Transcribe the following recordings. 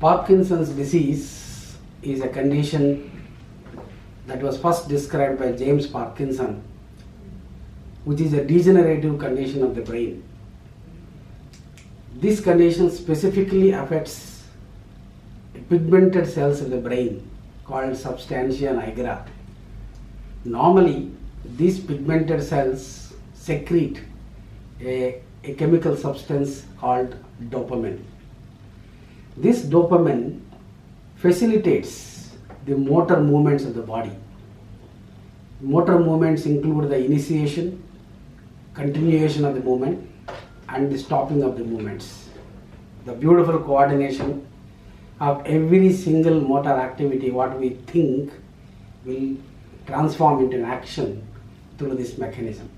Parkinson's disease is a condition that was first described by James Parkinson, which is a degenerative condition of the brain. This condition specifically affects pigmented cells of the brain called substantia nigra. Normally, these pigmented cells secrete a chemical substance called dopamine. This dopamine facilitates the motor movements of the body. Motor movements include the initiation, continuation of the movement, and the stopping of the movements. The beautiful coordination of every single motor activity, what we think, will transform into an action through this mechanism.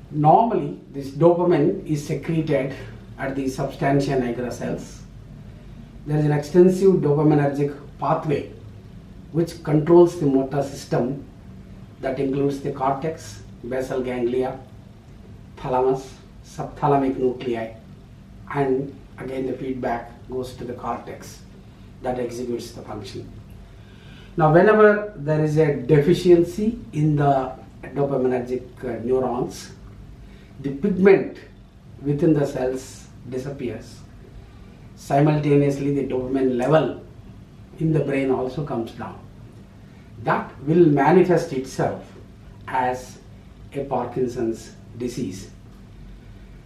Normally, this dopamine is secreted at the substantia nigra cells. There is an extensive dopaminergic pathway which controls the motor system that includes the cortex, basal ganglia, thalamus, subthalamic nuclei, and again the feedback goes to the cortex that executes the function. Now, whenever there is a deficiency in the dopaminergic neurons, the pigment within the cells disappears. Simultaneously, the dopamine level in the brain also comes down. That will manifest itself as a Parkinson's disease.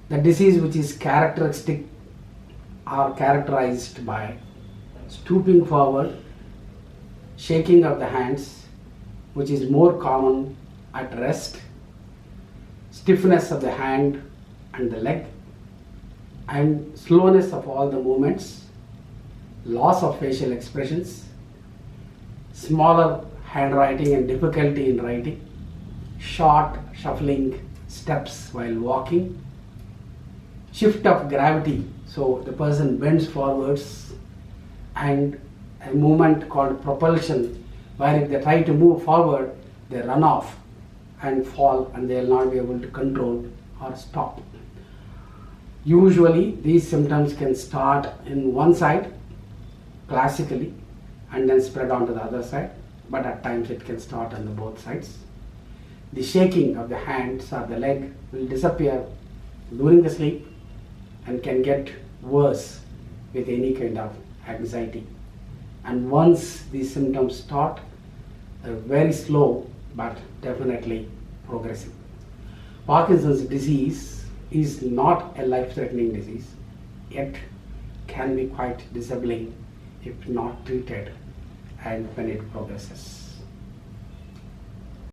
The disease which is characteristic or characterized by stooping forward, shaking of the hands, which is more common at rest, stiffness of the hand and the leg, and slowness of all the movements, loss of facial expressions, smaller handwriting and difficulty in writing, short shuffling steps while walking, shift of gravity, so the person bends forwards, and a movement called propulsion, where if they try to move forward, they run off and fall and they will not be able to control or stop. Usually these symptoms can start in one side classically and then spread on to the other side, but at times it can start on the both sides. The shaking of the hands or the leg will disappear during the sleep and can get worse with any kind of anxiety. And once these symptoms start, they're very slow but definitely progressive. Parkinson's disease is not a life-threatening disease, yet can be quite disabling if not treated and when it progresses.